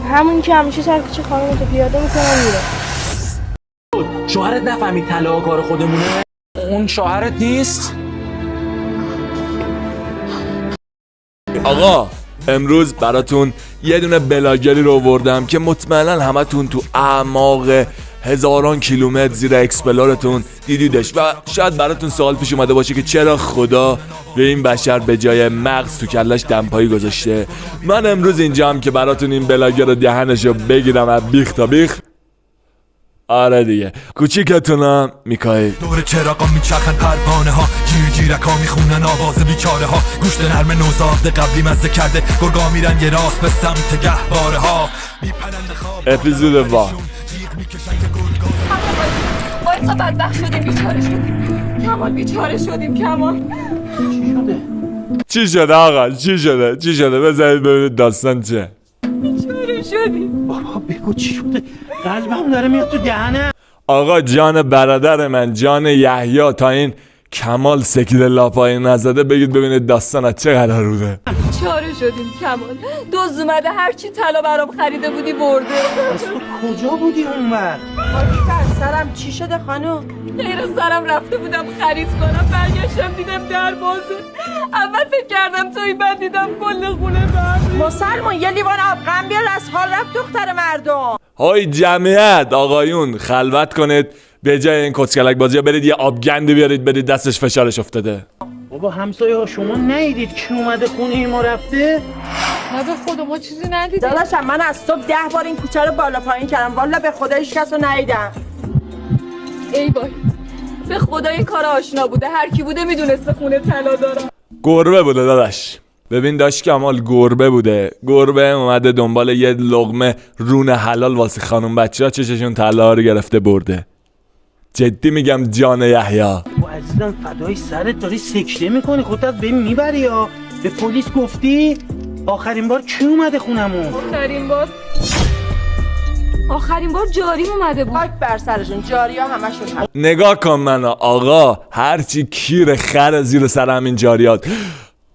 همون که همیشه سر کوچه خانمتو پیاده میکنم میره. شوهرت نفهمید طلا کار خودمونه؟ اون شوهرت نیست؟ آقا امروز براتون یه دونه بلاگری رو آوردم که مطمئنا همتون تو اعماق هزاران کیلومتر زیر اکسپلورتون دیدیدش و شاید براتون سوال پیش اومده باشه که چرا خدا به این بشر به جای مغز تو کلش دمپایی گذاشته. من امروز اینجام که براتون این بلاگر رو دهنشو بگیرم از بیخ تا بیخ. آره دیگه کوچیکتونم میکائیل. دور چراغا میچرخن پروانه ها، جیرک ها میخونن آواز بیچاره ها، گوشت نرم نوزاد قبلی مزه کرده، گرگا میرن یه راست به سمت گهواره ها، میپرن خواب اپیزود با وایسا بدبخت شدیم بیچاره شدیم کمال، بیچاره شدیم کمال. چی شده آقا چی شده بذارید ببینید داستان چه. بیچاره شدیم. بابا بگو چی شده؟ قلبم داره میاد تو دهنم. آقا جان برادر من، جان یحیی، تا این کمال سکیده لاپایی نزده بگید ببینید داستان از چه قرار بوده. بیچاره شدیم کمال، دزد اومده هرچی طلا برام خریده بودی برده. از تو کجا بودی اونور؟ سرم چی شده خانم؟ غیر از سرم رفته بودم خرید کنم، برگشتم دیدم در بازه. اول فکر کردم توی، بعد دیدم کل خونه برده. مسلمان یه لیوان آبغن بیار، از حال رفت دختر مردم. های جمعیت آقایون خلوت کنید، به جای این کسکلک بازی ها برید یه آبگندی بیارید برید دستش فشارش افتاده. بابا همسایه ها شما ندیدید کی اومده خونه ما رفته؟ نه به خدا ما چیزی ندیدیم. داداشم من از صبح 10 بار این کوچه رو بالا پایین کردم، والا به خدا هیچ کس رو ندیدم. ای وای، به خدا این کار آشنا بوده، هر کی بوده میدونسته خونه طلا داره. گربه بوده داداش. ببین داشت کمال گربه بوده، گربه اومده دنبال یه لقمه رون حلال واسه خانم بچه ها، چششون طلا رو گرفته برده. جدی میگم جان یحیی. بابا عزیزم فدای سرت داری سکته میکنی، خودت به این میبری ها. به پلیس گفتی؟ آخرین بار کی اومده خونمون؟ آخرین بار جاریم اومده بود. خاک بر سرشون، جاری ها همشون هم. نگاه کن منو آقا، هرچی کیر خر زیر سر همین جاریات.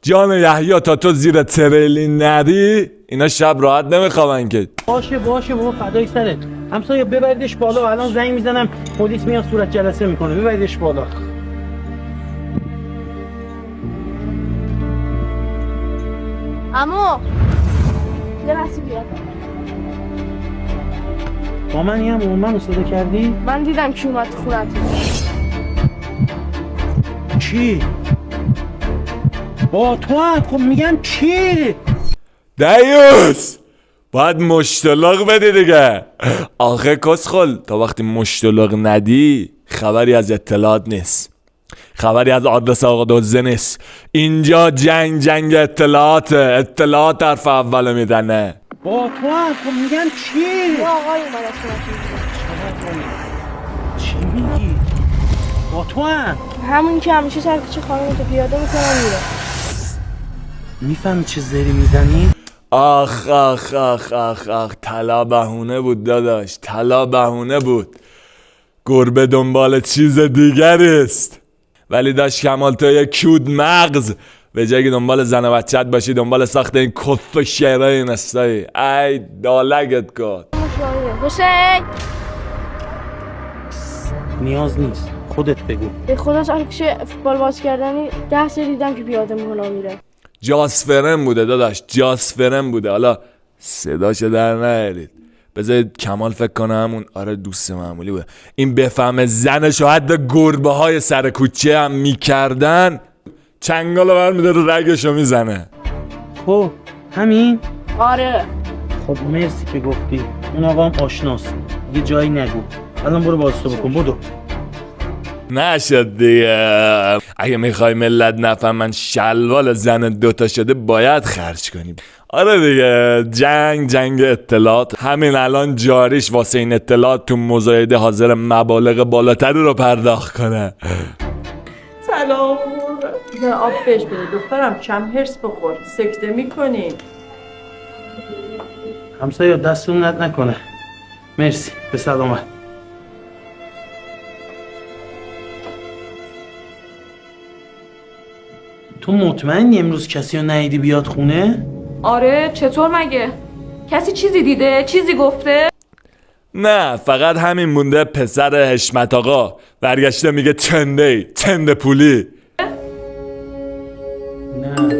جان یحیی تا تو زیر تریلی نری اینا شب راحت نمیخوابن که. باشه بابا فدای سرت. همسایه ببریدش بالا، الان زنگ میزنم پلیس میاد صورت جلسه میکنه. ببریدش بالا. عمو یه لحظه بیاد. مامانی هم منو صدا کردی؟ من دیدم کی اومد تو خونت. کی؟ با تو هم خب میگم کی؟ دیوس باید مشتلق بدی دیگه. آخه کسخل تا وقتی مشتلق ندی خبری از اطلاعات نیست، خبری از آدرس آقا دوزه نیست. اینجا جنگ اطلاعات حرف اول میدنه. با تو هم خب میگم کی؟ آقای اومد از خونت. چی میگی؟ با تو هم؟ همون که همیشه سر کوچه خانمتو پیاده میکنم میره. میفهمی چه زری میزنی؟ آخ طلا بهونه بود داداش، طلا بهونه بود. گربه دنبال چیز دیگری است. ولی داشت کمال تو یک کود مغز به جایی که دنبال زن و بچت باشی دنبال ساخت این کف شعرهای این استایی. ای دالگت گاد. حسین نیاز نیست، خودت بگو. به خدا سر کوچه فوتبال باز کردنی 10 سال دیدم که پیاده میره. جاسفرن بوده داداش، جاسفرن بوده. حالا صداشو در نیارید، بذارید کمال فکر کنه همون آره دوست معمولی بوده. این بفهمه زنشو حتی گربه های سر کوچه هم میکردن چنگالو برمیداره رگشو میزنه. خب همین؟ آره. خب مرسی که گفتی، اون آقا هم آشناست، یه جایی نگو. الان برو بازتو بکن، بدو. نشد دیگه. اگه میخوای ملت نفهمن شلوال زن دوتا شده باید خرج کنیم. آره دیگه، جنگ اطلاعات همین الان جاریش واسه این اطلاعات تو مزایده حاضر مبالغ بالاتری رو پرداخت کنه. سلام. نه آب بهش بده دخترم، کم هرس بخور، سکته میکنی. همسایه دستون رد نکنه. مرسی، به سلامت. تو مطمئنی امروز کسی رو ندیدی بیاد خونه؟ آره چطور مگه؟ کسی چیزی دیده؟ چیزی گفته؟ نه فقط همین مونده پسر حشمت آقا برگشته میگه چنده پولی. نه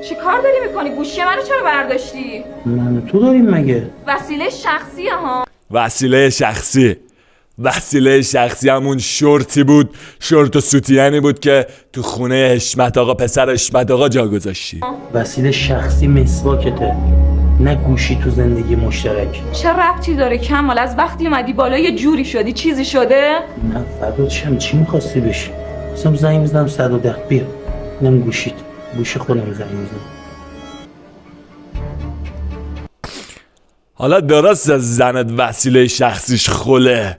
چی کار داری میکنی؟ گوشی منو چرا برداشتی؟ من تو داریم مگه؟ وسیله شخصیه ها. وسیله شخصی همون شورتی بود، شورت و سوتیانی بود که تو خونه حشمت آقا پسر حشمت آقا جا گذاشتی. وسیله شخصی مسواکته، نه گوشی تو زندگی مشترک. چه ربطی داره کمال؟ از وقتی اومدی بالا یه جوری شدی، چیزی شده؟ نه فدات شم، چی میخواستی بشی؟ اصلا زنگ میزنم 110 بیا اینم گوشی خودم زنگ میزنم. حالا درست از زنت وسیله شخصیش خله،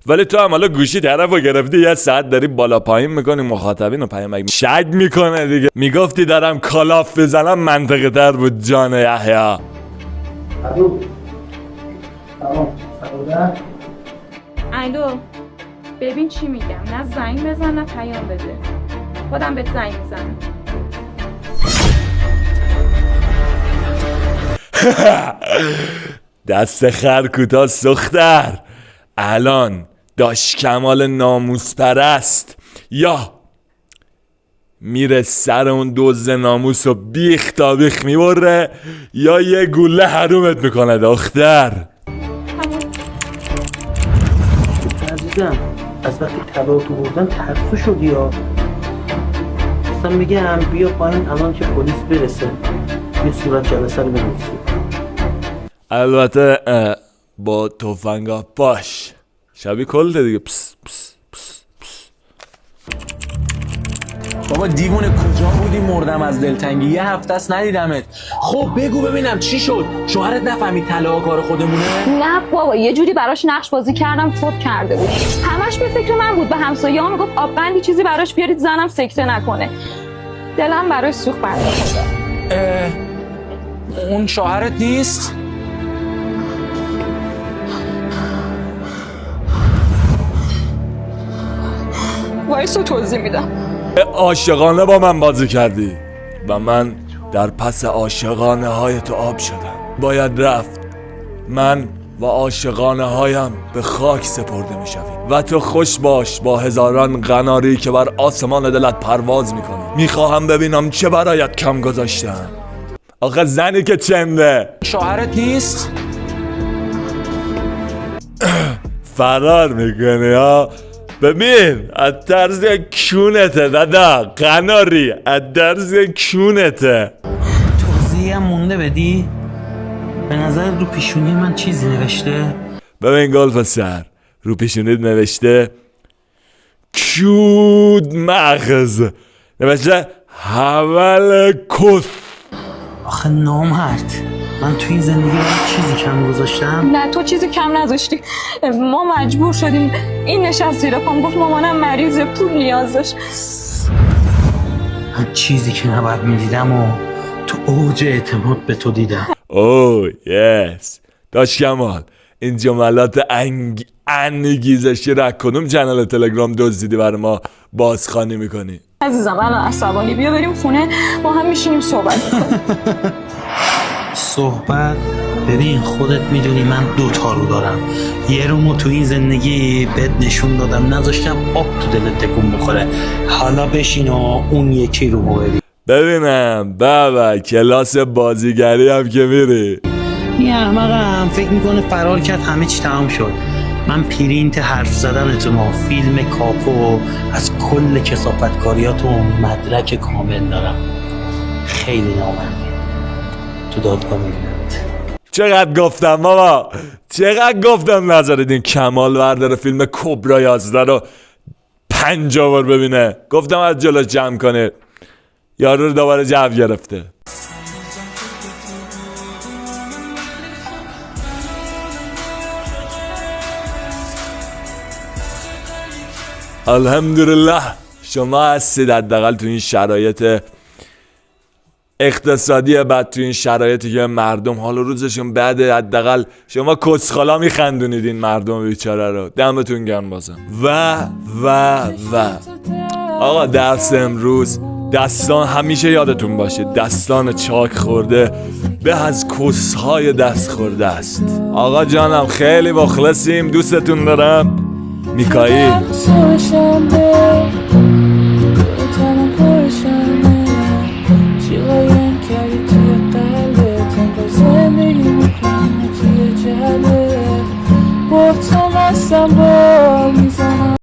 ولی تو هم حالا گوشی طرف رو گرفتی یه ساعت داری بالا پایین میکنی مخاطبین رو پیامک شک میکنه دیگه. میگفتی دارم کالاف بزنم منطقه تر بود جان یحیی. الو سلام 110. الو ببین چی میگم، نه زنگ بزن نه پیام بده، خودم بهت زنگ میزنم. دست خر کوتاه سختر. الان داش کمال ناموس پرست یا میره سر اون دوز ناموس و بیخ تا بیخ میبره یا یه گوله حرومت میکنه دختر. عزیزم از وقتی طلاق تو بردن ترسو شدی یا اصلا میگم بیا پایین الان که پلیس برسه یه صورت جلسه رو بنویسی. البته با تفنگا باش شبیه کلته دیگه. پس پس پس پس. بابا دیوونه کجا بودی؟ مردم از دلتنگی، یه هفته است ندیدمت. خب بگو ببینم چی شد؟ شوهرت نفهمید طلاق کار خودمونه؟ نه بابا یه جوری براش نقش بازی کردم فوت کرده بود، همش به فکر من بود، به همسایه‌ها میگفت آب بندی چیزی براش بیارید زنم سکته نکنه. دلم براش سوخت برداشت. اون شوهرت نیست؟ وایسو توضیح میدم. عاشقانه با من بازی کردی و من در پس عاشقانه های تو آب شدم. باید رفت. من و عاشقانه هایم به خاک سپرده می شویم و تو خوش باش با هزاران قناری که بر آسمان دلت پرواز می کنی. می خواهم ببینم چه برایت کم گذاشتم. آخه زنی که چنده شوهرت نیست؟ فرار میکنی ها. ببین از طرز کونته دادا قناری، از طرز کونته. توضیحی هم مونده بدی؟ به نظر رو پیشونی من چیزی نوشته؟ ببین گلف سر رو پیشونیت نوشته کود مغز، نوشته حول کس. آخه نامرد من تو این زندگی برای چیزی کم گذاشتم؟ نه تو چیزی کم نذاشتی، ما مجبور شدیم. این نشست زیر پام گفت مامانم مریضه پول نیاز داشت. من چیزی که نباید میدیدم و تو اوج اعتماد به تو دیدم. اوه یس داش کمال این جملات انگیزشی را کدوم چنل تلگرام دزدیدی برای ما بازخوانی میکنی؟ عزیزم الان عصبانی، بیا بریم خونه با هم میشینیم صحبت کنیم. صحبت؟ ببین خودت میدونی من 2 تا رو دارم. یه رومو تو این زندگی بهت نشون دادم نذاشتم آب تو دلت تکون بخوره. حالا بشین و اون یکی رومو ببین. ببینم بابا کلاس بازیگری هم که میری. این احمقم فکر میکنه فرار کرد همه چی تمام شد. من پرینت حرف زدنتون و فیلم کاپو از کل کثافتکاریاتون مدرک کامل دارم. خیلی نامردی تو دادگاه میبینمت. چقدر گفتم بابا، چقدر گفتم نذارید این کمال برداره فیلم کبرا 11 رو 50 بار ببینه. گفتم از جلوش جمع کنه، یارو رو دوباره جو گرفته. الحمدلله شما هستید حداقل تو این شرایط اقتصادی بعد، تو این شرایطی که مردم حال و روزشون بده، حداقل شما کسخالا میخندونید این مردم بیچاره رو. دمتون گرم بازم. و آقا درس امروز دستان همیشه یادتون باشه، دستان چاک خورده به از کسهای دست خورده است. آقا جانم خیلی مخلصیم، دوستتون دارم. میکائیل. با